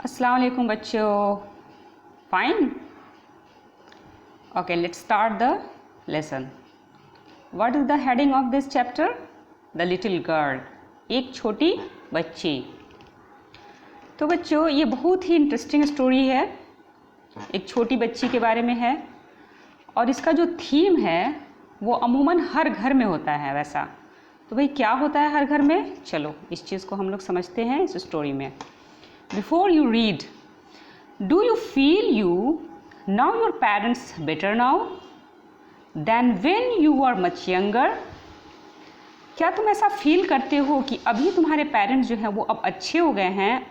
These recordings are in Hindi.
अस्सलाम वालेकुम बच्चों। Fine, okay, let's start the lesson. What is the heading of this chapter? The little girl, एक छोटी बच्ची। तो बच्चों, ये बहुत ही इंटरेस्टिंग स्टोरी है, एक छोटी बच्ची के बारे में है और इसका जो थीम है वो अमूमन हर घर में होता है। वैसा तो भाई क्या होता है हर घर में? चलो इस चीज़ को हम लोग समझते हैं इस स्टोरी में। Before you read, do you feel now your parents better now than when you were much younger? क्या तुम ऐसा फील करते हो कि अभी तुम्हारे पेरेंट्स जो हैं वो अब अच्छे हो गए हैं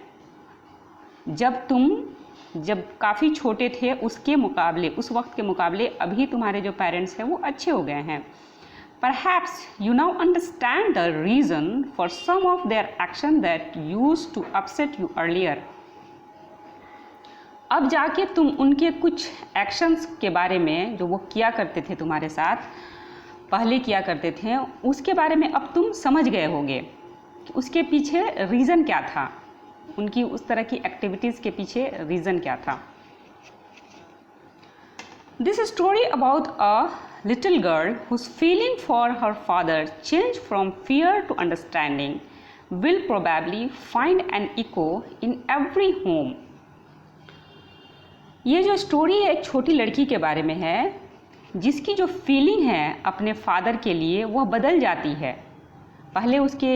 जब काफ़ी छोटे थे उसके मुकाबले, उस वक्त के मुकाबले अभी तुम्हारे जो पेरेंट्स हैं वो अच्छे हो गए हैं। Perhaps you now understand the reason for some of their action that used to upset you earlier. अब जाके तुम उनके कुछ एक्शंस के बारे में जो वो किया करते थे तुम्हारे साथ, पहले किया करते थे, उसके बारे में अब तुम समझ गए होगे कि उसके पीछे रीज़न क्या था, उनकी उस तरह की एक्टिविटीज़ के पीछे रीज़न क्या था। This story about a little girl whose feeling for her father changed from fear to understanding will probably find an echo in every home. ये जो स्टोरी एक छोटी लड़की के बारे में है जिसकी जो फीलिंग है अपने फादर के लिए वह बदल जाती है। पहले उसके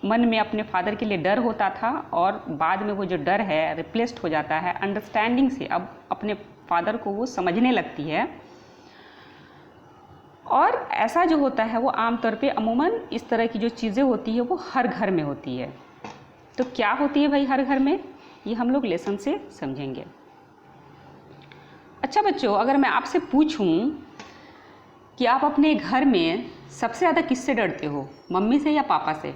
मन में अपने फादर के लिए डर होता था और बाद में वो जो डर है रिप्लेस्ड हो जाता है अंडरस्टैंडिंग से। अब अपने फादर को वो समझने लगती है और ऐसा जो होता है वो आमतौर पे अमूमन इस तरह की जो चीज़ें होती है वो हर घर में होती है। तो क्या होती है भाई हर घर में, ये हम लोग लेसन से समझेंगे। अच्छा बच्चों, अगर मैं आपसे पूछूं कि आप अपने घर में सबसे ज़्यादा किससे डरते हो, मम्मी से या पापा से?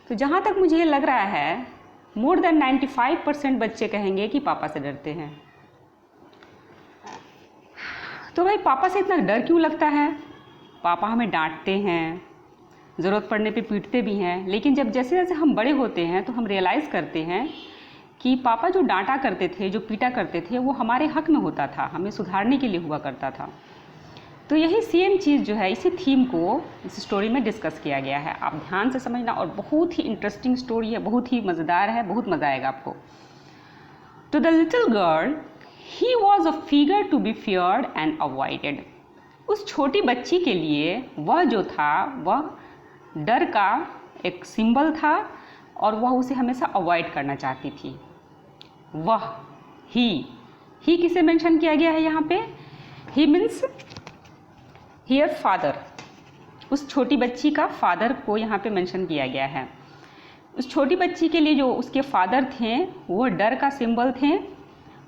तो जहाँ तक मुझे लग रहा है मोर देन 95% बच्चे कहेंगे कि पापा से डरते हैं। तो भाई पापा से इतना डर क्यों लगता है? पापा हमें डांटते हैं, ज़रूरत पड़ने पे पीटते भी हैं, लेकिन जैसे जैसे हम बड़े होते हैं तो हम रियलाइज़ करते हैं कि पापा जो डांटा करते थे, जो पीटा करते थे, वो हमारे हक में होता था, हमें सुधारने के लिए हुआ करता था। तो यही सेम चीज़ जो है, इसी थीम को इस स्टोरी में डिस्कस किया गया है। आप ध्यान से समझना, और बहुत ही इंटरेस्टिंग स्टोरी है, बहुत ही मज़ेदार है, बहुत मज़ा आएगा आपको। तो the little girl, he was a figure to be feared and avoided. उस छोटी बच्ची के लिए वह जो था वह डर का एक सिंबल था और वह उसे हमेशा अवॉइड करना चाहती थी। वह ही किसे मेंशन किया गया है यहाँ पे? ही मीन्स हियर फादर। उस छोटी बच्ची का फादर को यहाँ पे मेंशन किया गया है। उस छोटी बच्ची के लिए जो उसके फादर थे वो डर का सिंबल थे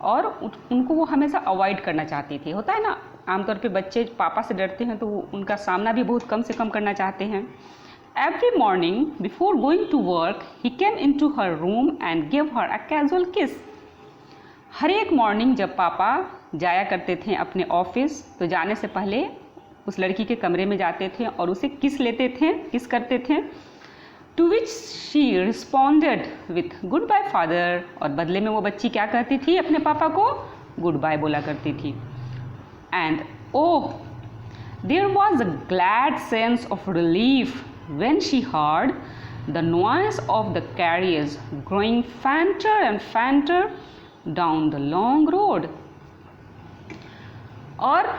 और उनको वो हमेशा अवॉइड करना चाहती थी। होता है ना, आमतौर पे बच्चे पापा से डरते हैं तो उनका सामना भी बहुत कम से कम करना चाहते हैं। Every morning before going to work he came in to her room and give her a casual kiss. हर एक मॉर्निंग जब पापा जाया करते थे अपने ऑफिस तो जाने से पहले उस लड़की के कमरे में जाते थे और उसे किस करते थे। To which she responded with goodbye father. और बदले में वो बच्ची क्या कहती थी? अपने पापा को गुड बाय बोला करती थी। And oh, there was a glad sense of relief when she heard the noise of the carriage growing fainter and fainter down the long road. और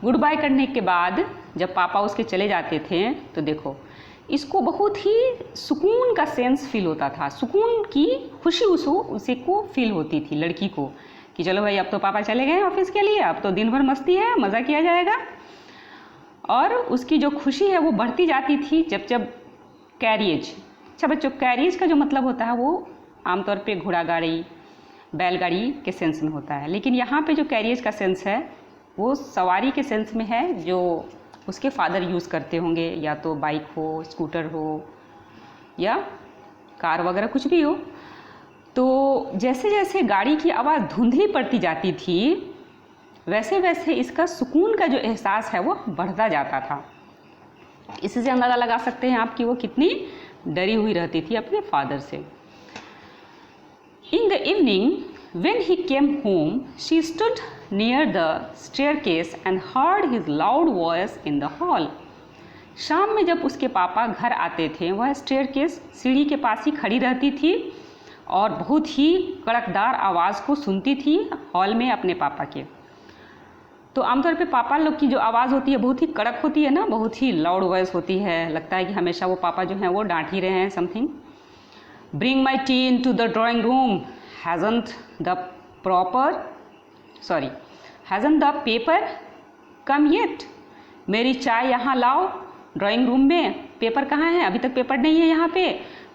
गुड बाय करने के बाद जब पापा उसके चले जाते थे तो देखो इसको बहुत ही सुकून का सेंस फील होता था, सुकून की खुशी उसे को फील होती थी लड़की को कि चलो भाई अब तो पापा चले गए ऑफिस के लिए, अब तो दिन भर मस्ती है, मज़ा किया जाएगा। और उसकी जो खुशी है वो बढ़ती जाती थी जब कैरियज। अच्छा बच्चों, कैरियज का जो मतलब होता है वो आमतौर पे घोड़ा गाड़ी, बैलगाड़ी के सेंस में होता है, लेकिन यहाँ पे जो कैरियज का सेंस है वो सवारी के सेंस में है जो उसके फादर यूज़ करते होंगे, या तो बाइक हो, स्कूटर हो या कार वगैरह कुछ भी हो। तो जैसे जैसे गाड़ी की आवाज़ धुंधली पड़ती जाती थी वैसे वैसे इसका सुकून का जो एहसास है वो बढ़ता जाता था। इसी से अंदाज़ा लगा सकते हैं आप कि वो कितनी डरी हुई रहती थी अपने फादर से। In the evening, when he came home, she stood near the staircase and heard his loud voice in the hall. शाम में जब उसके पापा घर आते थे, वह स्टेयरकेस सीढ़ी के पास ही खड़ी रहती थी और बहुत ही कड़कदार आवाज़ को सुनती थी हॉल में अपने पापा के। तो आमतौर पे पापा लोग की जो आवाज़ होती है बहुत ही कड़क होती है ना, बहुत ही लाउड वॉइस होती है, लगता है कि हमेशा वो पापा जो हैं वो डांट ही रहे हैं something. Bring my tea into the drawing room, hasn't the paper come yet. मेरी चाय यहाँ लाओ, ड्राइंग रूम में पेपर कहाँ है, अभी तक पेपर नहीं है यहाँ पे।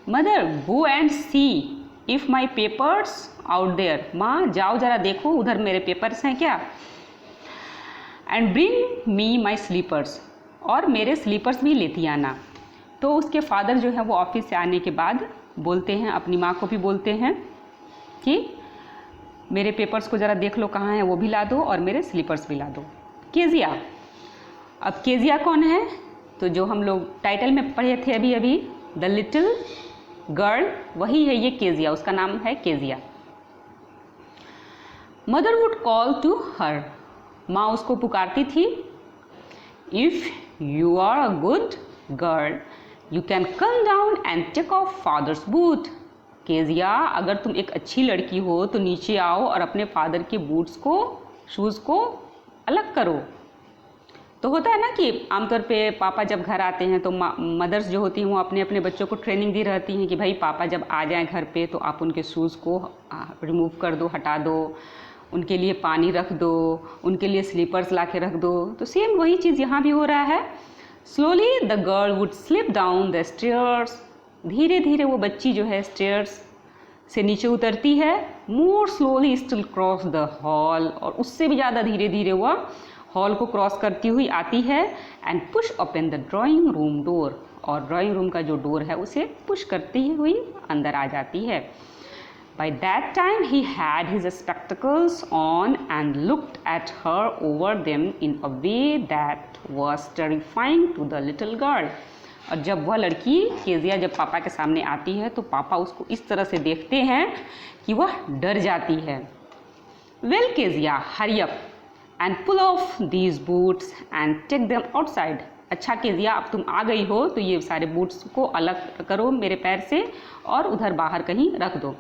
Mother go and see if my papers out there, माँ जाओ ज़रा देखो उधर मेरे पेपर्स हैं क्या। And bring me my slippers, और मेरे स्लीपर्स भी लेती आना। तो उसके फादर जो है वो ऑफिस से आने के बाद बोलते हैं, अपनी माँ को भी बोलते हैं कि मेरे पेपर्स को ज़रा देख लो कहाँ हैं, वो भी ला दो और मेरे स्लीपर्स भी ला दो। केजिया, अब केजिया कौन है, तो जो हम लोग टाइटल में पढ़े थे अभी अभी, द लिटिल गर्ल, वही है ये केजिया, उसका नाम है Kezia. Mother would call to her, माँ उसको पुकारती थी। If you are a good girl you can come down and take off father's boot. Kezia, अगर तुम एक अच्छी लड़की हो तो नीचे आओ और अपने फादर के बूट्स को, शूज़ को अलग करो। तो होता है ना कि आमतौर पे पापा जब घर आते हैं तो मदर्स जो होती हैं वो अपने अपने बच्चों को ट्रेनिंग दी रहती हैं कि भाई पापा जब आ जाएं घर पे तो आप उनके शूज़ को रिमूव कर दो, हटा दो, उनके लिए पानी रख दो, उनके लिए स्लीपर्स ला के रख दो। तो सेम वही चीज़ यहाँ भी हो रहा है। Slowly the girl would slip down the stairs, धीरे धीरे वो बच्ची जो है स्टेयर्स से नीचे उतरती है। मोर slowly still cross the hall, और उससे भी ज़्यादा धीरे धीरे वह हॉल को क्रॉस करती हुई आती है। And push open the drawing room door, और ड्राइंग रूम का जो डोर है उसे पुश करती हुई अंदर आ जाती है। By that time he had his spectacles on and looked at her over them in a way that was terrifying to the little girl. और जब वह लड़की केजिया जब पापा के सामने आती है तो पापा उसको इस तरह से देखते हैं कि वह डर जाती है। Well Kezia, hurry up and pull off these boots and take them outside. अच्छा केजिया, अब तुम आ गई हो तो ये सारे बूट्स को अलग करो मेरे पैर से और उधर बाहर कहीं रख दो।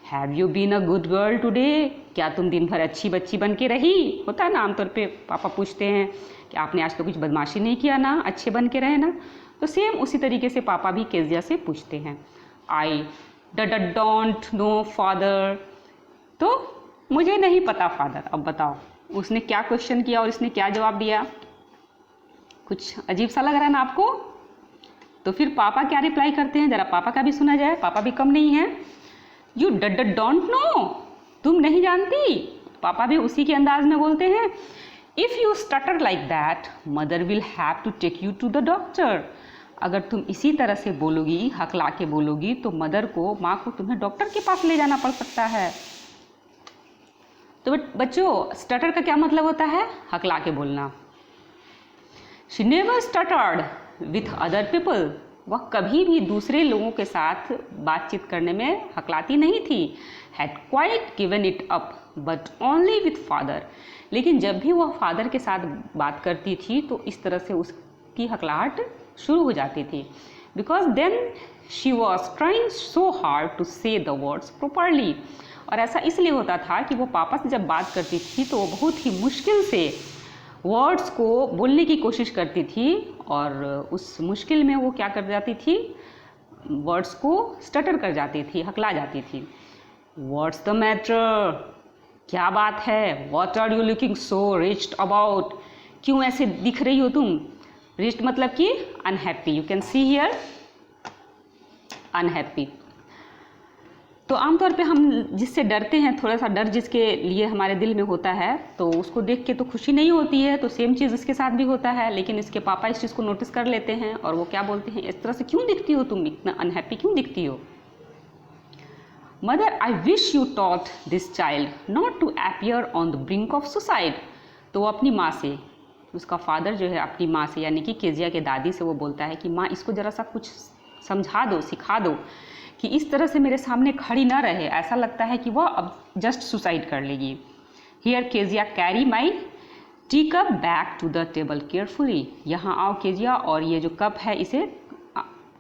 Have you been a good girl today, क्या तुम दिन भर अच्छी बच्ची बन के रही। होता है ना, आमतौर पे पापा पूछते हैं कि आपने आज तो कुछ बदमाशी नहीं किया ना, अच्छे बन के रहे ना। तो सेम उसी तरीके से पापा भी केजिया से पूछते हैं। आई डोंट नो फादर, तो मुझे नहीं पता फादर। अब बताओ उसने क्या क्वेश्चन किया और इसने क्या जवाब दिया, कुछ अजीब सा लग रहा है ना आपको। तो फिर पापा क्या रिप्लाई करते हैं, ज़रा पापा का भी सुना जाए, पापा भी कम नहीं है। यू डोंट नो, तुम नहीं जानती। पापा भी उसी के अंदाज में बोलते हैं। If you stutter like that mother will have to take you to the doctor, अगर तुम इसी तरह से बोलोगी, हकला के बोलोगी, तो मदर को, माँ को तुम्हें डॉक्टर के पास ले जाना पड़ सकता है। तो बच्चों, स्टटर का क्या मतलब होता है, हकला के बोलना। She never stuttered with other people, वह कभी भी दूसरे लोगों के साथ बातचीत करने में हकलाती नहीं थी। Had quite given it up but only with father, लेकिन जब भी वह फादर के साथ बात करती थी तो इस तरह से उसकी हकलाहट शुरू हो जाती थी। Because then she was trying so hard to say the words properly, और ऐसा इसलिए होता था कि वो पापा से जब बात करती थी तो वो बहुत ही मुश्किल से वर्ड्स को बोलने की कोशिश करती थी, और उस मुश्किल में वो क्या कर जाती थी, वर्ड्स को स्टटर कर जाती थी, हकला जाती थी। व्हाट्स द मैटर, क्या बात है। What are you looking so wretched about, क्यों ऐसे दिख रही हो तुम। रिच्ड मतलब कि unhappy, you can see here unhappy. तो आमतौर पे हम जिससे डरते हैं, थोड़ा सा डर जिसके लिए हमारे दिल में होता है, तो उसको देख के तो खुशी नहीं होती है। तो सेम चीज़ इसके साथ भी होता है, लेकिन इसके पापा इस चीज़ को नोटिस कर लेते हैं और वो क्या बोलते हैं, इस तरह से क्यों दिखती हो तुम, इतना अनहैप्पी क्यों दिखती हो। Mother I wish you taught this child not to appear on the brink of suicide. तो वो अपनी माँ से, उसका फादर जो है अपनी माँ से यानी कि केजिया के दादी से वो बोलता है कि माँ इसको ज़रा सा कुछ समझा दो, सिखा दो कि इस तरह से मेरे सामने खड़ी ना रहे, ऐसा लगता है कि वह अब जस्ट सुसाइड कर लेगी। Here Kezia carry my tea cup back to the table carefully. यहाँ आओ केजिया और ये जो कप है इसे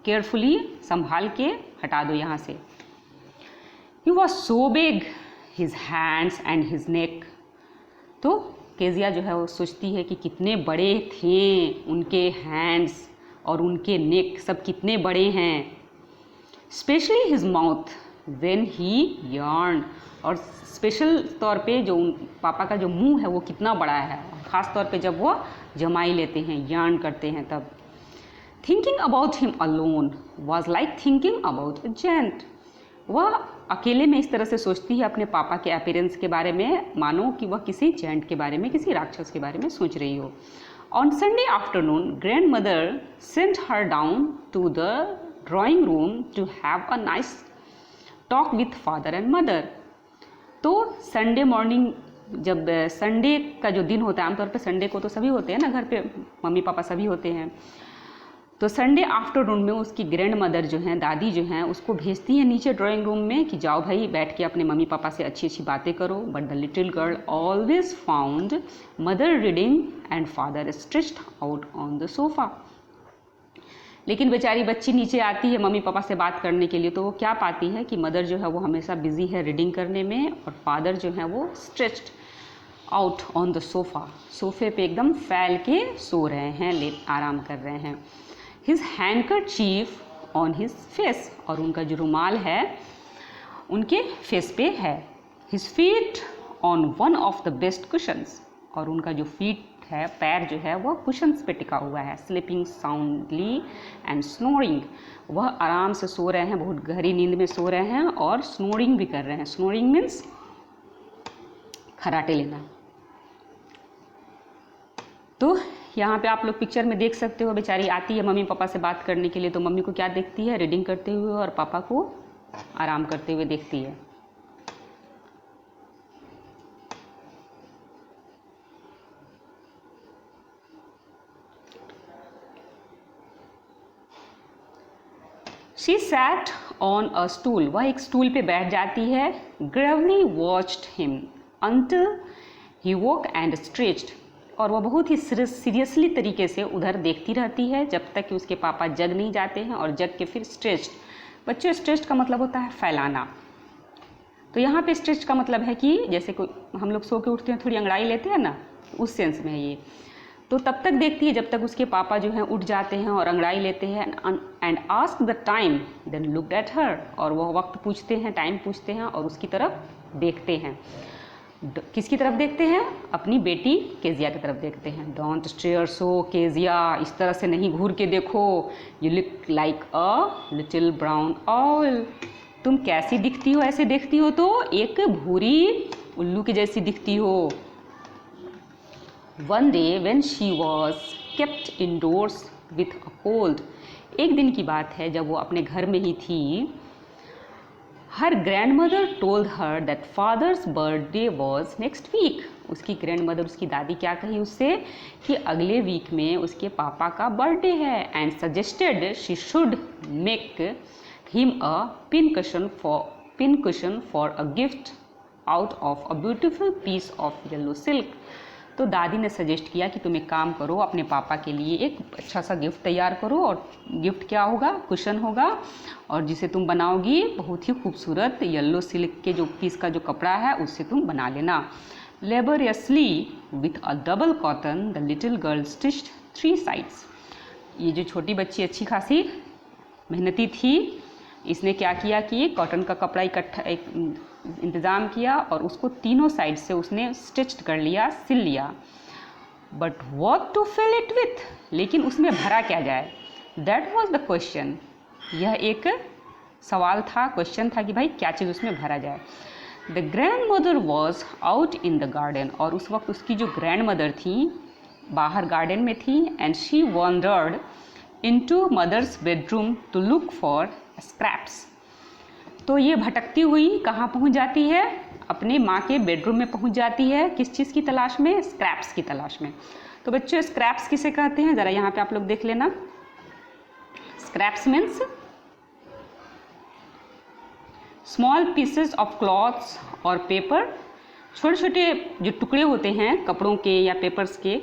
केयरफुली संभाल के हटा दो यहाँ से। He was so big his hands and his neck. तो केजिया जो है वो सोचती है कि कितने बड़े थे उनके हैंड्स और उनके नेक, सब कितने बड़े हैं। Specially his mouth when he yarn, और स्पेशल तौर पे जो पापा का जो मुंह है वो कितना बड़ा है, ख़ास तौर पे जब वो जमाई लेते हैं, यार्न करते हैं तब। Thinking about him alone was like thinking about a gent. वह अकेले में इस तरह से सोचती है अपने पापा के अपीयरेंस के बारे में, मानो कि वह किसी जेंट के बारे में, किसी राक्षस के बारे में सोच रही हो। On Sunday afternoon grandmother sent her down to the drawing room to have a nice talk with father and mother. तो संडे मॉर्निंग, जब संडे का जो दिन होता है, आमतौर पे संडे को तो सभी होते हैं ना घर पे, मम्मी पापा सभी होते हैं, तो संडे आफ्टरनून में उसकी ग्रैंड मदर जो हैं, दादी जो हैं, उसको भेजती हैं नीचे ड्राइंग रूम में कि जाओ भाई बैठ के अपने मम्मी पापा से अच्छी अच्छी बातें करो। But the little girl always found mother reading and father stretched out on the sofa. लेकिन बेचारी बच्ची नीचे आती है मम्मी पापा से बात करने के लिए, तो वो क्या पाती है कि मदर जो है वो हमेशा बिजी है रीडिंग करने में, और फादर जो है वो stretched out on the sofa, सोफे पे एकदम फैल के सो रहे हैं, आराम कर रहे हैं। His handkerchief on his face, और उनका जो रुमाल है उनके फेस पे है। His feet on one of the best cushions, और उनका जो फीट है, पैर जो है वह कुशंस पे टिका हुआ है। स्लीपिंग साउंडली एंड स्नोरिंग, वह आराम से सो रहे हैं, बहुत गहरी नींद में सो रहे हैं और स्नोरिंग भी कर रहे हैं। स्नोरिंग मीन्स खराटे लेना। तो यहाँ पे आप लोग पिक्चर में देख सकते हो, बेचारी आती है मम्मी पापा से बात करने के लिए, तो मम्मी को क्या देखती है, रीडिंग करते हुए, और पापा को आराम करते हुए देखती है। She sat on a stool, वह एक स्टूल पे बैठ जाती है। Gravely watched him until he woke and stretched, और वह बहुत ही सीरियसली तरीके से उधर देखती रहती है जब तक कि उसके पापा जग नहीं जाते हैं, और जग के फिर स्ट्रेच्ड। बच्चों स्ट्रेच्ड का मतलब होता है फैलाना, तो यहाँ पे स्ट्रेच्ड का मतलब है कि जैसे कोई हम लोग सो के उठते हैं, थोड़ी अंगड़ाई लेते हैं ना, उस सेंस में है ये। तो तब तक देखती है जब तक उसके पापा जो हैं उठ जाते हैं और अंगड़ाई लेते हैं। And ask the time then looked at her, और वह वक्त पूछते हैं, टाइम पूछते हैं और उसकी तरफ देखते हैं। किसकी तरफ देखते हैं? अपनी बेटी केजिया की तरफ देखते हैं। डोंट स्टेयर सो केजिया, इस तरह से नहीं घूर के देखो। You look like a little brown all, तुम कैसी दिखती हो, ऐसे देखती हो तो एक भूरी उल्लू की जैसी दिखती हो। One day when she was kept indoors with a cold, एक दिन की बात है जब वो अपने घर में ही थी। Her grandmother told her that father's birthday was next week. उसकी ग्रैंडमदर, उसकी दादी क्या कही उससे कि अगले वीक में उसके पापा का बर्थडे है, and suggested she should make him a pin cushion for a gift out of a beautiful piece of yellow silk. तो दादी ने सजेस्ट किया कि तुम एक काम करो, अपने पापा के लिए एक अच्छा सा गिफ्ट तैयार करो, और गिफ्ट क्या होगा? कुशन होगा, और जिसे तुम बनाओगी बहुत ही खूबसूरत येलो सिल्क के जो पीस का जो कपड़ा है उससे तुम बना लेना। Laboriously with a double cotton the little girl stitched 3 sides. ये जो छोटी बच्ची अच्छी खासी मेहनती थी, इसने क्या किया कि कॉटन का कपड़ा इकट्ठा इंतज़ाम किया और उसको तीनों साइड से उसने स्टिच्ड कर लिया, सिल लिया। But what to fill it with, लेकिन उसमें भरा क्या जाए? दैट वॉज द क्वेश्चन, यह एक सवाल था, क्वेश्चन था कि भाई क्या चीज़ उसमें भरा जाए। The grand mother was out in the garden, और उस वक्त उसकी जो ग्रैंड मदर थी बाहर गार्डन में थी। And she wandered into mother's bedroom to look for scraps, तो ये भटकती हुई कहाँ पहुँच जाती है? अपने माँ के बेडरूम में पहुँच जाती है। किस चीज़ की तलाश में? स्क्रैप्स की तलाश में। तो बच्चों स्क्रैप्स किसे कहते हैं? ज़रा यहाँ पे आप लोग देख लेना। Scraps means small pieces of clothes और पेपर, छोटे छोटे जो टुकड़े होते हैं कपड़ों के या पेपर्स के,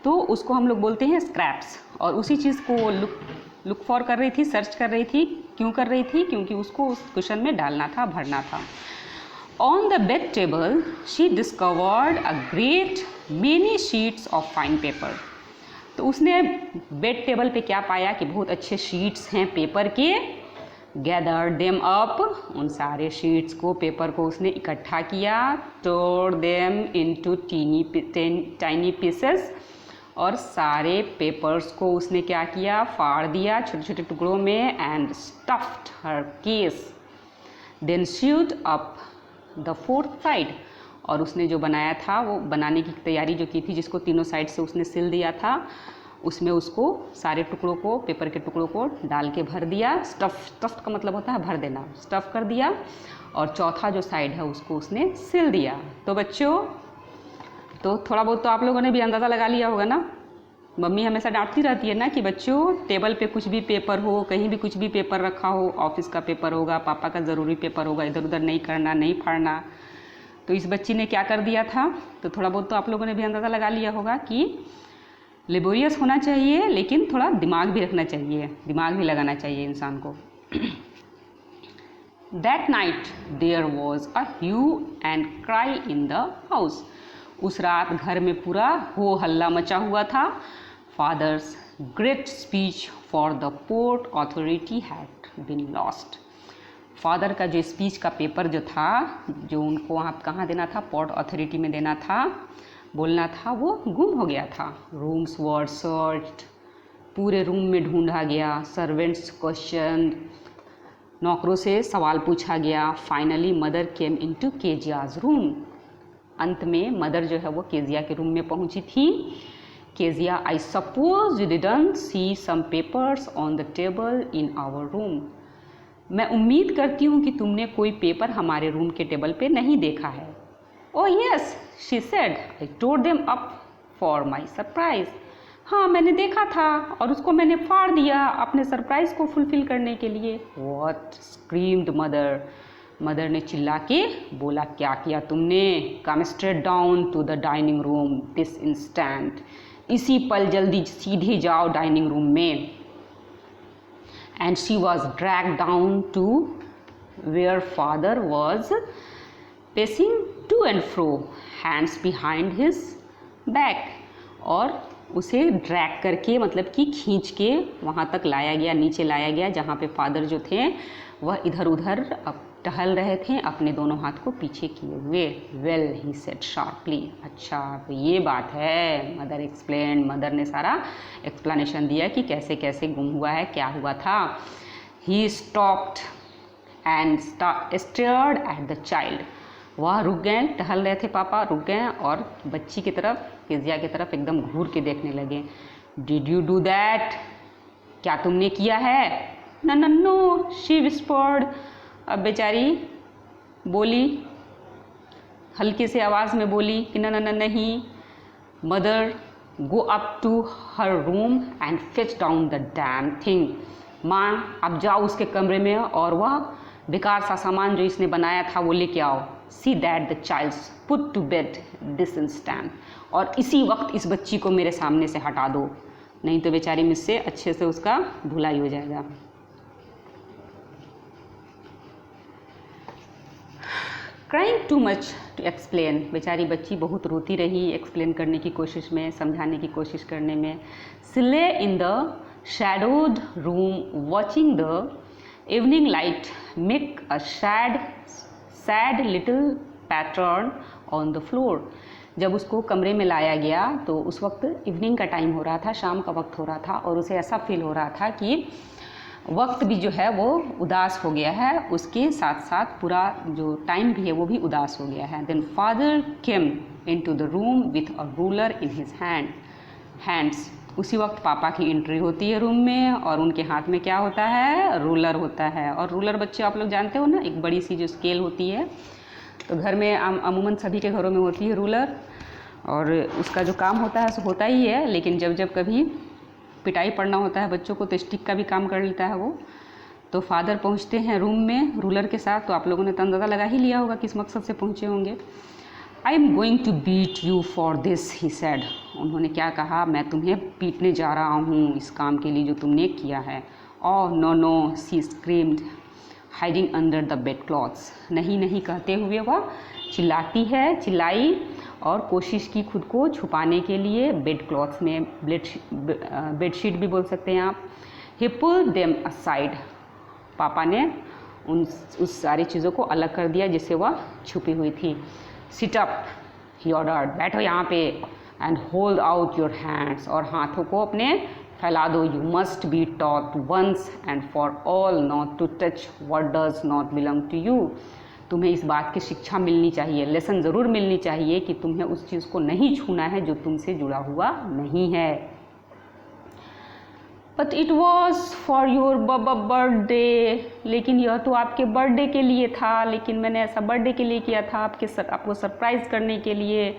तो उसको हम लोग बोलते हैं स्क्रैप्स। और उसी चीज़ को वो लुक फॉर कर रही थी, सर्च कर रही थी। क्यों कर रही थी? क्योंकि उसको उस कुशन में डालना था, भरना था। On the bed table she discovered a great many sheets of fine paper. तो उसने बेड टेबल पे क्या पाया कि बहुत अच्छे शीट्स हैं पेपर के। गैदर देम अप, उन सारे शीट्स को, पेपर को उसने इकट्ठा किया। टोर देम इनटू टाइनी पीसेस, और सारे पेपर्स को उसने क्या किया? फाड़ दिया छोटे छोटे टुकड़ों में। And stuffed her case, then sheet up the fourth side, और उसने जो बनाया था, वो बनाने की तैयारी जो की थी, जिसको तीनों साइड से उसने सिल दिया था, उसमें उसको सारे टुकड़ों को, पेपर के टुकड़ों को डाल के भर दिया। स्टफ़ का मतलब होता है भर देना, स्टफ़ कर दिया। और चौथा जो साइड है उसको उसने सिल दिया। तो बच्चों, तो थोड़ा बहुत तो आप लोगों ने भी अंदाज़ा लगा लिया होगा ना। मम्मी हमेशा डांटती रहती है ना कि बच्चों, टेबल पे कुछ भी पेपर हो, कहीं भी कुछ भी पेपर रखा हो, ऑफिस का पेपर होगा, पापा का ज़रूरी पेपर होगा, इधर उधर नहीं करना, नहीं फाड़ना। तो इस बच्ची ने क्या कर दिया था? तो थोड़ा बहुत तो आप लोगों ने भी अंदाज़ा लगा लिया होगा कि लेबोरियस होना चाहिए, लेकिन थोड़ा दिमाग भी रखना चाहिए, दिमाग भी लगाना चाहिए इंसान को। That night there was a hue and cry in the house. उस रात घर में पूरा हो हल्ला मचा हुआ था। Father's great speech for the port authority had been lost. Father का जो स्पीच का पेपर जो था, जो उनको वहाँ कहाँ देना था, पोर्ट अथॉरिटी में देना था, बोलना था, वो गुम हो गया था। रूम्स वर सर्च्ड, पूरे रूम में ढूंढा गया। सर्वेंट्स क्वेश्चन, नौकरों से सवाल पूछा गया। Finally mother came into Keziah's room, अंत में मदर जो है वो केजिया के रूम में पहुंची थी। Kezia, I suppose you didn't see some papers on the table in our room. मैं उम्मीद करती हूँ कि तुमने कोई पेपर हमारे रूम के टेबल पे नहीं देखा है। Oh yes, she said, I tore them up for my surprise. हाँ, मैंने देखा था और उसको मैंने फाड़ दिया अपने सरप्राइज को फुलफिल करने के लिए। व्हाट, स्क्रीम्ड मदर, मदर ने चिल्ला के बोला, क्या किया तुमने? Come straight down to the dining room this instant, इसी पल जल्दी सीधे जाओ डाइनिंग रूम में। And she was dragged down to where father was pacing to and fro, hands behind his back. और उसे ड्रैग करके, मतलब कि खींच के वहाँ तक लाया गया, नीचे लाया गया, जहाँ पे फादर जो थे वह इधर उधर अब टहल रहे थे, अपने दोनों हाथ को पीछे किए हुए। वेल, ही सेड शार्पली, अच्छा तो ये बात है। मदर एक्सप्लेन, मदर ने सारा एक्सप्लेनेशन दिया कि कैसे कैसे गुम हुआ है, क्या हुआ था। He stopped and stared at the child, वह रुक गए, टहल रहे थे पापा, रुक गए और बच्ची की तरफ, केजिया की तरफ एकदम घूर के देखने लगे। डिड यू डू दैट, क्या तुमने किया है? नो, शी विस्पर्ड, अब बेचारी बोली, हल्के से आवाज़ में बोली कि नहीं। Mother go up to her room and fetch down the damn thing, माँ आप जाओ उसके कमरे में और वह बेकार सा सामान जो इसने बनाया था वो लेके आओ। See that the child put to bed this instant, और इसी वक्त इस बच्ची को मेरे सामने से हटा दो, नहीं तो बेचारी मुझसे अच्छे से उसका धुलाई हो जाएगा। Crying too much to explain, बेचारी बच्ची बहुत रोती रही एक्सप्लेन करने की कोशिश में, समझाने की कोशिश करने में। सिले in the shadowed room watching the evening light make a sad little pattern on the floor। जब उसको कमरे में लाया गया तो उस वक्त इवनिंग का टाइम हो रहा था, शाम का वक्त हो रहा था, और उसे ऐसा फील हो रहा था कि वक्त भी जो है वो उदास हो गया है, उसके साथ साथ पूरा जो टाइम भी है वो भी उदास हो गया है। Then father came into the room with a ruler in his hands, उसी वक्त पापा की एंट्री होती है रूम में और उनके हाथ में क्या होता है? रूलर होता है। और रूलर बच्चे आप लोग जानते हो ना, एक बड़ी सी जो स्केल होती है, तो घर में अमूमन सभी के घरों में होती है रूलर, और उसका जो काम होता है सो होता ही है, लेकिन जब कभी पिटाई पड़ना होता है बच्चों को तो स्टिक का भी काम कर लेता है वो। तो फादर पहुंचते हैं रूम में रूलर के साथ। तो आप लोगों ने तो अंदाज़ा लगा ही लिया होगा किस मकसद से पहुंचे होंगे। I am going to beat you for this, he said. उन्होंने क्या कहा, मैं तुम्हें पीटने जा रहा हूँ इस काम के लिए जो तुमने किया है। Oh no no, she screamed hiding under the bed clothes. नहीं नहीं कहते हुए वह चिल्लाई और कोशिश की खुद को छुपाने के लिए बेड क्लॉथ्स में, बेडशीट भी बोल सकते हैं आप। ही पुल्ड देम असाइड। पापा ने उस सारी चीज़ों को अलग कर दिया जिससे वह छुपी हुई थी। सिट अप, ही ऑर्डर्ड, बैठो यहाँ पे, and hold out your hands, और हाथों को अपने फैला दो। You must be taught once and for all not to touch what does not belong to you. तुम्हें इस बात की शिक्षा मिलनी चाहिए, लेसन ज़रूर मिलनी चाहिए कि तुम्हें उस चीज़ को नहीं छूना है जो तुमसे जुड़ा हुआ नहीं है। But it was for your birthday, लेकिन यह तो आपके बर्थडे के लिए था, लेकिन मैंने ऐसा बर्थडे के लिए किया था आपको सरप्राइज़ करने के लिए।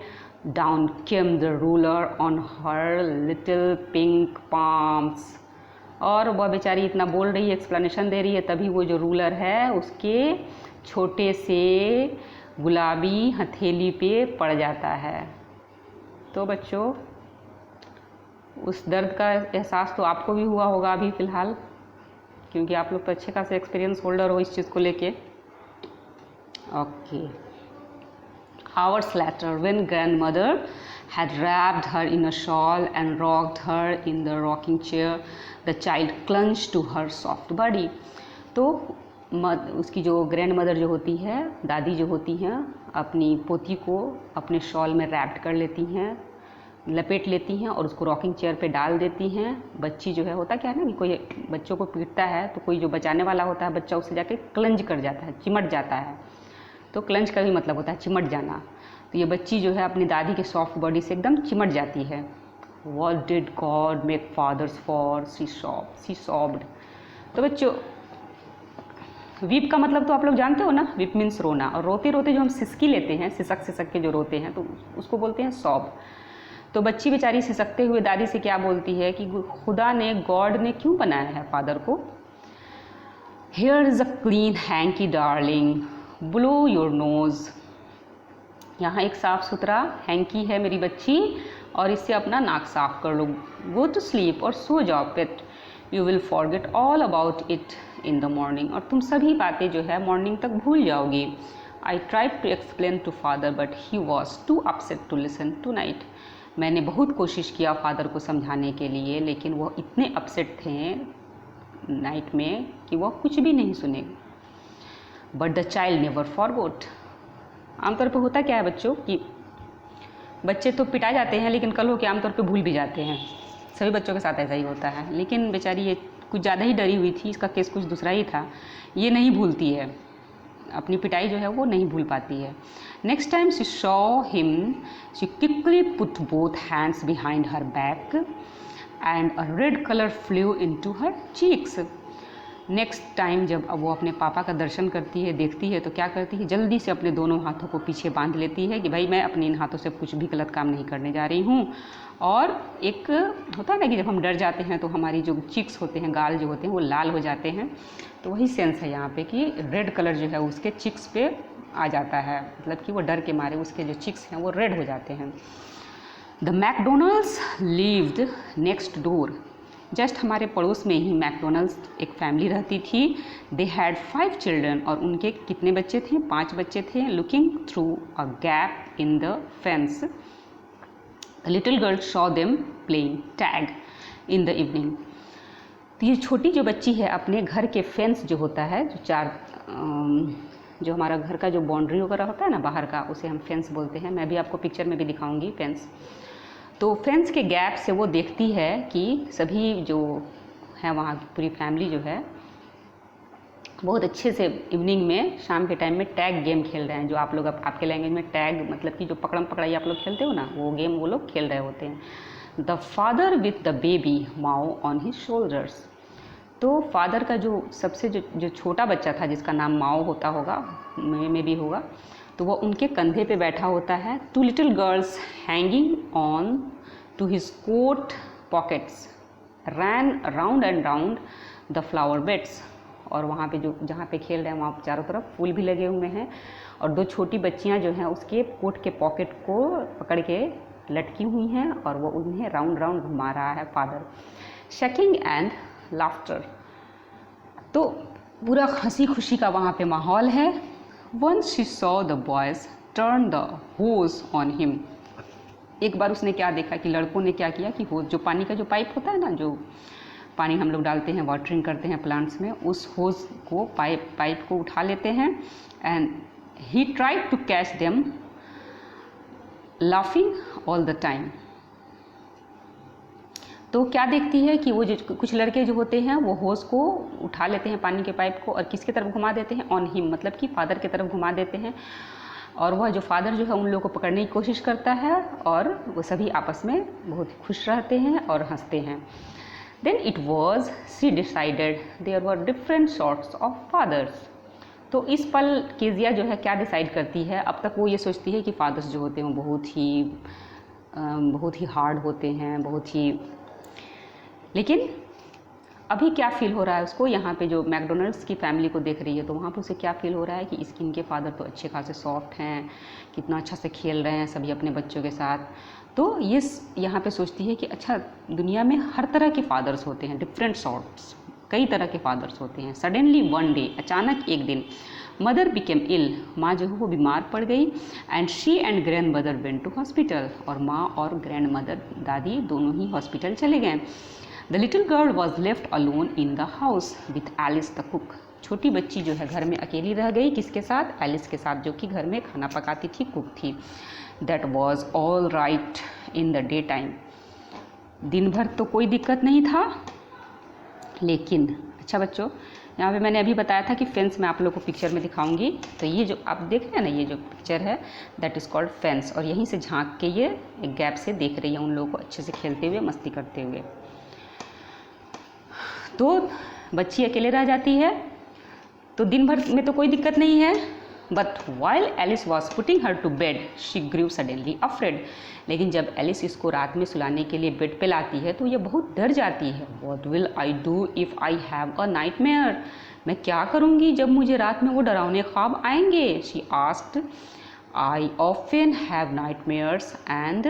Down came the ruler on her little pink palms. और वह बेचारी इतना बोल रही है, एक्सप्लेनेशन दे रही है, तभी वो जो रूलर है उसके छोटे से गुलाबी हथेली पे पड़ जाता है। तो बच्चों, उस दर्द का एहसास तो आपको भी हुआ होगा अभी फ़िलहाल, क्योंकि आप लोग तो अच्छे खासे एक्सपीरियंस होल्डर हो इस चीज़ को लेके। Okay. Hours later, when grandmother had wrapped her in a shawl and rocked her in the rocking chair, the child clung to her soft body. तो उसकी जो ग्रैंड मदर जो होती है, दादी जो होती हैं, अपनी पोती को अपने शॉल में रैप्ड कर लेती हैं, लपेट लेती हैं और उसको रॉकिंग चेयर पे डाल देती हैं। बच्ची जो है, होता क्या है ना कि कोई बच्चों को पीटता है तो कोई जो बचाने वाला होता है बच्चा उससे जाके क्लंज कर जाता है, चिमट जाता है। तो क्लंज का भी मतलब होता है चिमट जाना। तो ये बच्ची जो है अपनी दादी के सॉफ्ट बॉडी से एकदम चिमट जाती है। What did God make fathers for? She sobbed. तो बच्चों, वीप का मतलब तो आप लोग जानते हो ना, वीप मीन्स रोना, और रोते रोते जो हम सिसकी लेते हैं, सिसक के जो रोते हैं, तो उसको बोलते हैं सॉब। तो बच्ची बेचारी सिसकते हुए दादी से क्या बोलती है कि खुदा ने, गॉड ने क्यों बनाया है फादर को। Here is a clean hanky darling, blow your nose. यहाँ एक साफ़ सुथरा हैंकी है मेरी बच्ची, और इससे अपना नाक साफ कर लो। गो टू स्लीप, और सो जाओ pet, you will forget all about it in the morning, और तुम सभी बातें जो है मॉर्निंग तक भूल जाओगी। I tried to explain to father but he was too upset to listen tonight. मैंने बहुत कोशिश किया फादर को समझाने के लिए, लेकिन वो इतने अपसेट थे नाइट में कि वह कुछ भी नहीं सुने। But the child never forgot. आमतौर पर होता क्या है बच्चों कि बच्चे तो पिटा जाते हैं, लेकिन कल हो के आमतौर पे भूल भी जाते हैं। सभी बच्चों के साथ ऐसा ही होता है, लेकिन बेचारी ये कुछ ज़्यादा ही डरी हुई थी, इसका केस कुछ दूसरा ही था। ये नहीं भूलती है, अपनी पिटाई जो है वो नहीं भूल पाती है। Next time she saw him, she quickly put both hands behind her back and a red colour flu into her cheeks. Next time जब अब वो अपने पापा का दर्शन करती है, देखती है, तो क्या करती है, जल्दी से अपने दोनों हाथों को पीछे बांध लेती है कि भाई मैं अपने इन हाथों से कुछ भी गलत काम नहीं करने जा रही हूँ। और एक होता है ना कि जब हम डर जाते हैं तो हमारी जो चिक्स होते हैं, गाल जो होते हैं, वो लाल हो जाते हैं। तो वही सेंस है यहाँ पे कि रेड कलर जो है उसके चिक्स पे आ जाता है, मतलब कि वो डर के मारे उसके जो चिक्स हैं वो रेड हो जाते हैं। The McDonald's lived next door. Just हमारे पड़ोस में ही मैकडोनल्ड्स एक फैमिली रहती थी। दे हैड 5 चिल्ड्रन, और उनके कितने बच्चे थे, 5 बच्चे थे। Looking through a gap in the fence, the little girl saw them playing tag in the evening. तो ये छोटी जो बच्ची है अपने घर के फेंस जो होता है, जो हमारा घर का जो बाउंड्री वगैरह होता है ना बाहर का, उसे हम फेंस बोलते हैं। मैं भी आपको पिक्चर में भी दिखाऊंगी फेंस। तो फेंस के गैप से वो देखती है कि सभी जो है वहाँ की पूरी फैमिली जो है बहुत अच्छे से इवनिंग में, शाम के टाइम में टैग गेम खेल रहे हैं। जो आप लोग आपके लैंग्वेज में टैग मतलब कि जो पकड़म पकड़ाई आप लोग खेलते हो ना, वो गेम वो लोग खेल रहे होते हैं। The father with the baby Mao on his shoulders. तो फादर का जो सबसे जो छोटा बच्चा था, जिसका नाम माओ होता होगा, में भी होगा, तो वो उनके कंधे पे बैठा होता है। 2 little girls hanging on to his coat pockets ran round and round the flower beds. और वहाँ पे जो जहाँ पे खेल रहे हैं वहाँ चारों तरफ फूल भी लगे हुए हैं, और 2 छोटी बच्चियाँ जो हैं उसके कोट के पॉकेट को पकड़ के लटकी हुई हैं और वो उन्हें राउंड राउंड घुमा रहा है फादर। शकिंग एंड लाफ्टर, तो पूरा हंसी खुशी का वहाँ पे माहौल है। Once she saw the boys turn the hose on him, एक बार उसने क्या देखा कि लड़कों ने क्या किया कि होज, जो पानी का जो पाइप होता है ना, जो पानी हम लोग डालते हैं, वाटरिंग करते हैं प्लांट्स में, उस होज को पाइप को उठा लेते हैं। And he tried to catch them laughing all the time. तो क्या देखती है कि वो जो कुछ लड़के जो होते हैं वो होज को उठा लेते हैं पानी के पाइप को और किसकी तरफ घुमा देते हैं, ऑन हिम, मतलब कि फादर की तरफ घुमा देते हैं, और वह जो फादर जो है उन लोगों को पकड़ने की कोशिश करता है और वो सभी आपस में बहुत खुश रहते हैं और हंसते हैं। Then it was she decided there were different sorts of fathers. तो इस पल केजिया जो है क्या डिसाइड करती है, अब तक वो ये सोचती है कि फादर्स जो होते हैं बहुत ही हार्ड होते हैं, बहुत ही, लेकिन अभी क्या फील हो रहा है उसको, यहाँ पे जो मैकडोनल्ड्स की फैमिली को देख रही है तो वहाँ पे उसे क्या फील हो रहा है कि इनके फादर तो अच्छे खासे सॉफ्ट हैं, कितना अच्छा से खेल रहे हैं सभी अपने बच्चों के साथ। तो ये यहाँ पे सोचती है कि अच्छा, दुनिया में हर तरह के फादर्स होते हैं, डिफरेंट सॉर्ट्स, कई तरह के फादर्स होते हैं। सडनली वन डे, अचानक एक दिन, मदर बिकेम इल, माँ जो है वो बीमार पड़ गई। And she and grandmother went to hospital, और माँ और ग्रैंड मदर, दादी, दोनों ही हॉस्पिटल चले गए। The little girl was left alone in the house with Alice the cook, छोटी बच्ची जो है घर में अकेली रह गई, किसके साथ, एलिस के साथ, जो कि घर में खाना पकाती थी, कुक थी। That was all right in the day time, दिन भर तो कोई दिक्कत नहीं था, लेकिन अच्छा बच्चों, यहाँ पे मैंने अभी बताया था कि फेंस मैं आप लोग को पिक्चर में दिखाऊंगी, तो ये जो आप देख रहे हैं ना, ये जो पिक्चर है दैट इज़ कॉल्ड फेंस, और यहीं से झांक के ये एक गैप से देख रही है उन लोगों को अच्छे से खेलते हुए, मस्ती करते हुए। तो बच्ची अकेले रह जाती है, तो दिन भर में तो कोई दिक्कत नहीं है, but while Alice was putting her to bed she grew suddenly afraid, लेकिन जब एलिस इसको रात में सुलाने के लिए बेड पे लाती है तो ये बहुत डर जाती है। What will I do if I have a nightmare, मैं क्या करूँगी जब मुझे रात में वो डरावने ख्वाब आएंगे। She asked, I often have nightmares and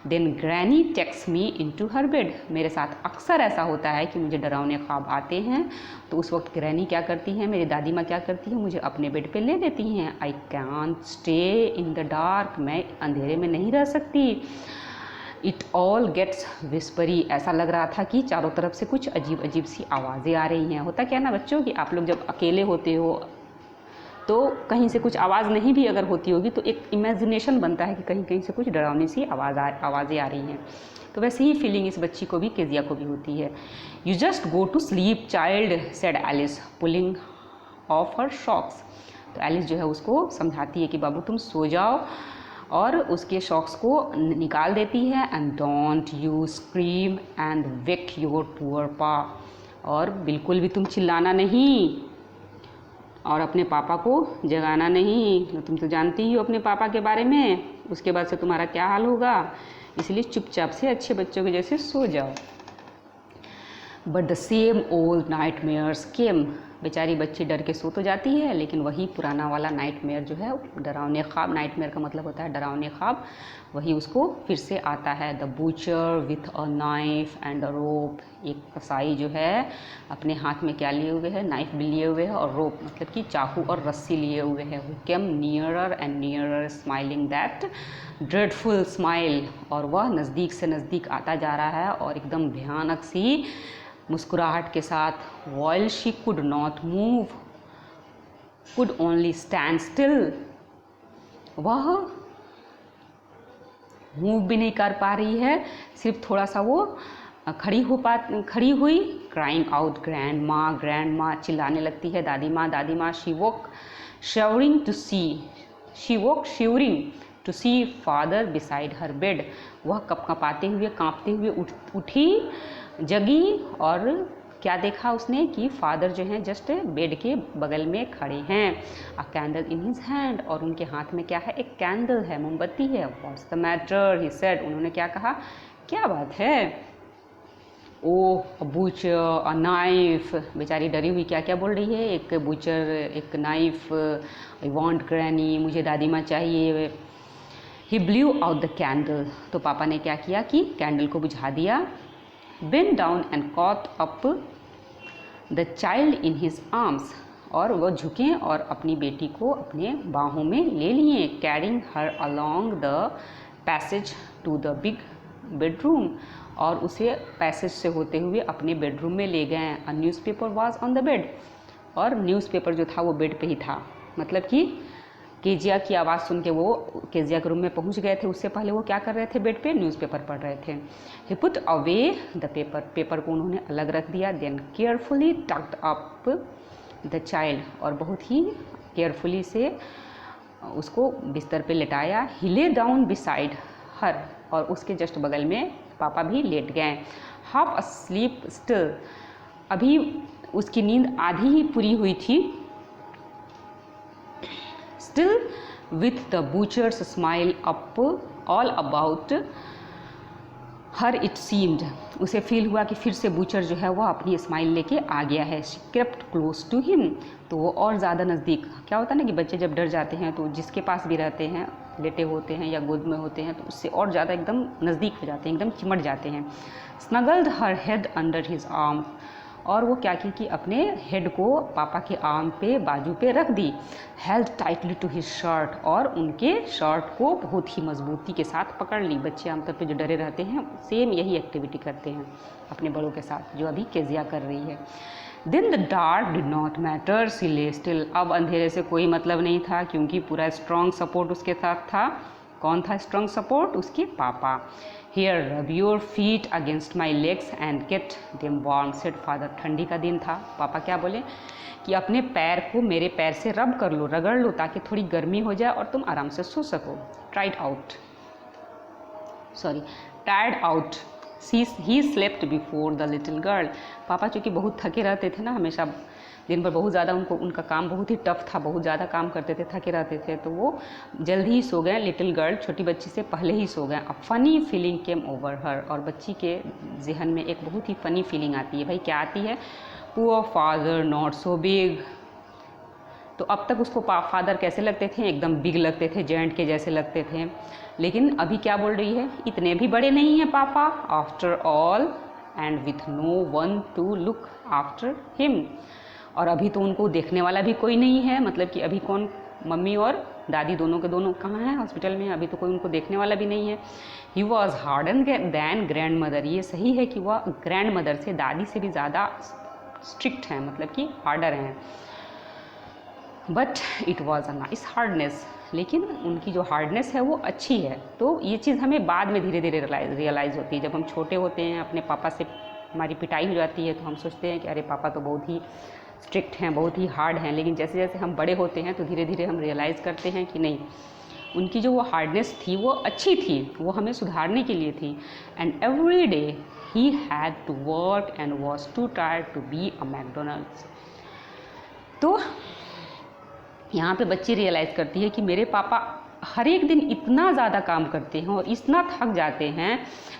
then granny takes me into her bed, मेरे साथ अक्सर ऐसा होता है कि मुझे डरावने ख्वाब आते हैं, तो उस वक्त ग्रैनी क्या करती है, मेरी दादी माँ क्या करती है, मुझे अपने बेड पे ले लेती हैं। I can't stay in the dark, मैं अंधेरे में नहीं रह सकती। It all gets whispery, ऐसा लग रहा था कि चारों तरफ से कुछ अजीब अजीब सी आवाज़ें आ रही हैं। होता क्या ना बच्चों कि आप लोग जब अकेले होते हो तो कहीं से कुछ आवाज़ नहीं भी अगर होती होगी तो एक इमेजिनेशन बनता है कि कहीं कहीं से कुछ डरावनी सी आवाज़ें आ रही हैं। तो वैसे ही फीलिंग इस बच्ची को भी, केजिया को भी होती है। You just go to sleep child, said Alice pulling off her socks, तो एलिस जो है उसको समझाती है कि बाबू तुम सो जाओ, और उसके शॉक्स को निकाल देती है। And don't you scream and wake your poor पा, और बिल्कुल भी तुम चिल्लाना नहीं और अपने पापा को जगाना नहीं, तुम तो जानती ही हो अपने पापा के बारे में, उसके बाद से तुम्हारा क्या हाल होगा, इसलिए चुपचाप से अच्छे बच्चों के जैसे सो जाओ। But the same old nightmares came, बेचारी बच्ची डर के सो तो जाती है, लेकिन वही पुराना वाला नाइटमेयर जो है, डरावने ख्वाब, नाइटमेयर का मतलब होता है डरावने ख्वाब, वही उसको फिर से आता है। The butcher with a knife and a rope, एक कसाई जो है अपने हाथ में क्या लिए हुए है, नाइफ भी लिए हुए है, और रोप मतलब कि चाकू और रस्सी लिए हुए है। We came nearer and nearer smiling that dreadful smile, और वह नज़दीक से नज़दीक आता जा रहा है और एकदम भयानक सी मुस्कुराहट के साथ। while she could not move, could only stand still, वह मूव भी नहीं कर पा रही है, सिर्फ थोड़ा सा वो खड़ी हुई। क्राइंग आउट ग्रैंड माँ, चिल्लाने लगती है दादी माँ। She walk shivering to see father beside her bed, वह कँपाते हुए कांपते हुए उठी, जगी, और क्या देखा उसने कि फादर जो हैं जस्ट बेड के बगल में खड़े हैं। अ कैंडल इन हिज हैंड, और उनके हाथ में क्या है, एक कैंडल है, मोमबत्ती है। What's the matter, he said, उन्होंने क्या कहा, क्या बात है। ओ बूचर, अ नाइफ, बेचारी डरी हुई क्या क्या बोल रही है, एक बूचर, एक नाइफ, आई वॉन्ट ग्रैनी, मुझे दादी माँ चाहिए। ही ब्लू आउट द कैंडल, तो पापा ने क्या किया कि कैंडल को बुझा दिया। Bend down and caught up the child in his arms, और वो झुके और अपनी बेटी को अपने बाहों में ले लिए। Carrying her along the passage to the big bedroom, और उसे पैसेज से होते हुए अपने बेडरूम में ले गए। A newspaper was on the bed, और न्यूज़पेपर जो था वो बेड पे ही था। मतलब कि केजिया की आवाज़ सुन के वो केजिया के रूम में पहुंच गए थे, उससे पहले वो क्या कर रहे थे, बेड पे न्यूज़पेपर पढ़ रहे थे। He put away the paper, paper को उन्होंने अलग रख दिया। Then carefully tucked up the child, और बहुत ही केयरफुली से उसको बिस्तर पे लेटाया। ही ले डाउन बिसाइड हर, और उसके जस्ट बगल में पापा भी लेट गए। हाफ अस्लीप स्टिल, अभी उसकी नींद आधी ही पूरी हुई थी। Still with the butcher's smile up all about her it seemed, उसे फील हुआ कि फिर से बूचर जो है वह अपनी स्माइल लेके आ गया है। She crept close to him, तो वो और ज़्यादा नज़दीक, क्या होता है ना कि बच्चे जब डर जाते हैं तो जिसके पास भी रहते हैं, लेटे होते हैं या गोद में होते हैं, तो उससे और ज़्यादा एकदम नज़दीक हो जाते हैं, एकदम चिमट जाते हैं। स्नगल्ड हर हेड अंडर हिज आर्म, और वो क्या की कि अपने हेड को पापा के आर्म पे, बाजू पे रख दी। Held tightly to his shirt, और उनके शर्ट को बहुत ही मजबूती के साथ पकड़ ली। बच्चे आमतौर पे जो डरे रहते हैं सेम यही एक्टिविटी करते हैं अपने बड़ों के साथ, जो अभी केजिया कर रही है। Then the dark did not matter, she lay still, अब अंधेरे से कोई मतलब नहीं था, क्योंकि पूरा स्ट्रॉन्ग सपोर्ट उसके साथ था। कौन था स्ट्रॉन्ग सपोर्ट? उसके पापा। Here rub your feet against my legs and get them warm, said father. ठंडी का दिन था, पापा क्या बोले कि अपने पैर को मेरे पैर से रब कर लो, रगड़ लो, ताकि थोड़ी गर्मी हो जाए और तुम आराम से सो सको। Tired out he slept before the little girl. पापा चूँकि बहुत थके रहते थे ना, हमेशा दिन भर बहुत ज़्यादा उनका काम बहुत ही टफ था, बहुत ज़्यादा काम करते थे, थके रहते थे, तो वो जल्दी ही सो गए। लिटिल गर्ल, छोटी बच्ची से पहले ही सो गए। A funny feeling came over हर, और बच्ची के जहन में एक बहुत ही फ़नी फीलिंग आती है। भाई क्या आती है? Poor father not so big. तो अब तक उसको फादर कैसे लगते थे? एकदम बिग लगते थे, जेंट के जैसे लगते थे। लेकिन अभी क्या बोल रही है? इतने भी बड़े नहीं हैं पापा। After all and with no one to look after him, और अभी तो उनको देखने वाला भी कोई नहीं है। मतलब कि अभी कौन, मम्मी और दादी दोनों के दोनों कहाँ हैं? हॉस्पिटल में। अभी तो कोई उनको देखने वाला भी नहीं है। He was harden than grandmother, ये सही है कि वह ग्रैंड मदर से, दादी से भी ज़्यादा स्ट्रिक्ट हैं, मतलब कि हार्डर हैं। But it was a nice hardness, लेकिन उनकी जो हार्डनेस है वो अच्छी है। तो ये चीज़ हमें बाद में धीरे धीरे रियलाइज़ होती है। जब हम छोटे होते हैं, अपने पापा से हमारी पिटाई हो जाती है, तो हम सोचते हैं कि अरे पापा तो बहुत ही स्ट्रिक्ट हैं, बहुत ही हार्ड हैं। लेकिन जैसे जैसे हम बड़े होते हैं तो धीरे धीरे हम रियलाइज़ करते हैं कि नहीं, उनकी जो वो हार्डनेस थी वो अच्छी थी, वो हमें सुधारने के लिए थी। And every day he had to work and was too tired to be a Macdonalds. तो यहाँ पे बच्ची रियलाइज़ करती है कि मेरे पापा हर एक दिन इतना ज़्यादा काम करते हैं और इतना थक जाते हैं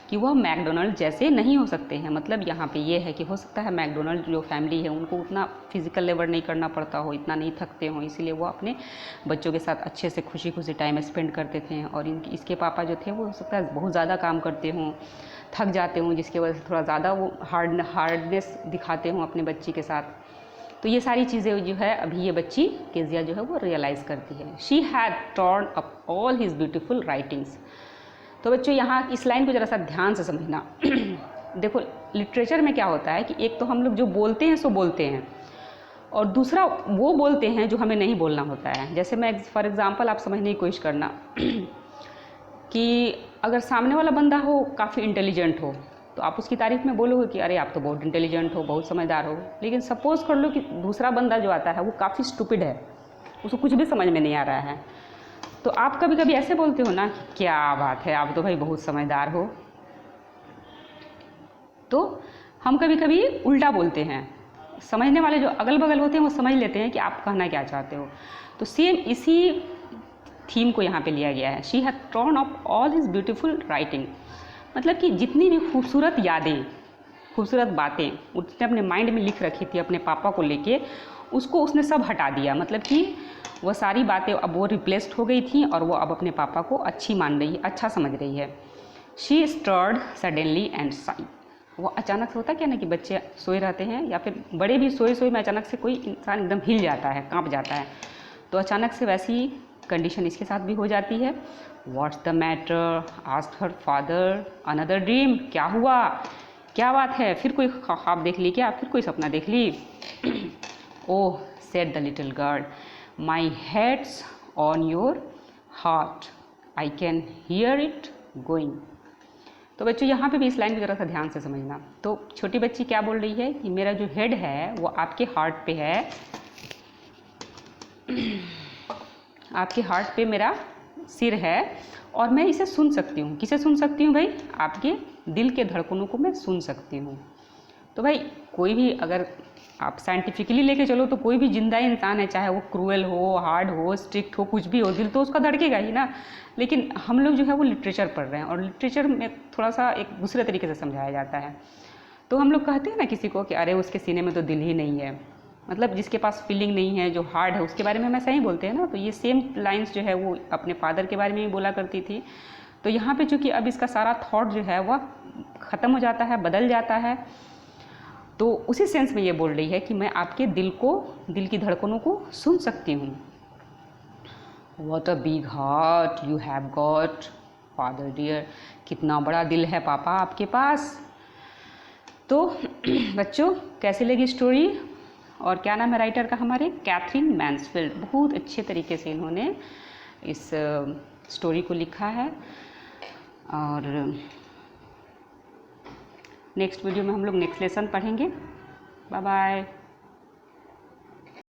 कि वह मैकडोनल्ड जैसे नहीं हो सकते हैं। मतलब यहाँ पे ये है कि हो सकता है मैकडोनल्ड जो फैमिली है उनको उतना फिजिकल लेबर नहीं करना पड़ता हो, इतना नहीं थकते हों, इसीलिए वो अपने बच्चों के साथ अच्छे से खुशी खुशी टाइम स्पेंड करते थे। और इसके पापा जो थे वो हो सकता है बहुत ज़्यादा काम करते हों, थक जाते हों, जिसकी वजह से थोड़ा ज़्यादा वो हार्डनेस दिखाते हों अपने बच्ची के साथ। तो ये सारी चीज़ें जो है अभी ये बच्ची केजिया जो है वो रियलाइज़ करती है। She had torn up all his beautiful writings. तो बच्चों यहाँ इस लाइन को ज़रा सा ध्यान से समझना। देखो लिटरेचर में क्या होता है कि एक तो हम लोग जो बोलते हैं सो बोलते हैं, और दूसरा वो बोलते हैं जो हमें नहीं बोलना होता है। जैसे मैं फॉर एग्ज़ाम्पल आप समझने की कोशिश करना कि अगर सामने वाला बंदा हो काफ़ी इंटेलिजेंट हो तो आप उसकी तारीफ़ में बोलोगे कि अरे आप तो बहुत इंटेलिजेंट हो, बहुत समझदार हो। लेकिन सपोज़ कर लो कि दूसरा बंदा जो आता है वो काफ़ी स्टूपिड है, उसको कुछ भी समझ में नहीं आ रहा है, तो आप कभी कभी ऐसे बोलते हो ना कि क्या बात है, आप तो भाई बहुत समझदार हो। तो हम कभी कभी उल्टा बोलते हैं, समझने वाले जो अगल बगल होते हैं वो समझ लेते हैं कि आप कहना क्या चाहते हो। तो सेम इसी थीम को यहाँ पे लिया गया है। She had torn up all his beautiful writing, मतलब कि जितनी भी खूबसूरत यादें खूबसूरत बातें उसने अपने माइंड में लिख रखी थी अपने पापा को लेके, उसको उसने सब हटा दिया। मतलब कि वो सारी बातें अब वो रिप्लेस्ड हो गई थी और वो अब अपने पापा को अच्छी मान रही है, अच्छा समझ रही है। She stirred suddenly and sighed. वो अचानक से होता क्या ना कि बच्चे सोए रहते हैं या फिर बड़े भी सोए सोए में अचानक से कोई इंसान एकदम हिल जाता है, कांप जाता है, तो अचानक से वैसी कंडीशन इसके साथ भी हो जाती है। What's the matter asked her father another dream. क्या हुआ, क्या बात है, फिर कोई ख्वाब देख ली क्या, फिर कोई सपना देख ली? Oh said the little girl, my head's on your heart, I can hear it going. तो बच्चों यहाँ पे भी इस लाइन की ज़रा सा ध्यान से समझना। तो छोटी बच्ची क्या बोल रही है कि मेरा जो हेड है वो आपके हार्ट पे है, आपके हार्ट पे मेरा सिर है और मैं इसे सुन सकती हूँ। किसे सुन सकती हूँ भाई? आपके दिल के धड़कनों को मैं सुन सकती हूँ। तो भाई कोई भी अगर आप साइंटिफिकली लेके चलो तो कोई भी जिंदा इंसान है, चाहे वो क्रूएल हो, हार्ड हो, स्ट्रिक्ट हो, कुछ भी हो, दिल तो उसका धड़केगा ही ना। लेकिन हम लोग जो है वो लिटरेचर पढ़ रहे हैं और लिटरेचर में थोड़ा सा एक दूसरे तरीके से समझाया जाता है। तो हम लोग कहते हैं ना किसी को कि अरे उसके सीने में तो दिल ही नहीं है, मतलब जिसके पास फीलिंग नहीं है, जो हार्ड है, उसके बारे में हमें सही बोलते हैं ना। तो ये सेम लाइंस जो है वो अपने फादर के बारे में भी बोला करती थी। तो यहाँ पे चूँकि अब इसका सारा थॉट जो है वह ख़त्म हो जाता है, बदल जाता है, तो उसी सेंस में ये बोल रही है कि मैं आपके दिल को, दिल की धड़कनों को सुन सकती हूँ। What a big heart you have got, father dear। कितना बड़ा दिल है पापा आपके पास। तो बच्चों कैसी लगी स्टोरी? और क्या नाम है राइटर का हमारे? Katherine Mansfield. बहुत अच्छे तरीके से इन्होंने इस स्टोरी को लिखा है। और नेक्स्ट वीडियो में हम लोग नेक्स्ट लेसन पढ़ेंगे। Bye bye.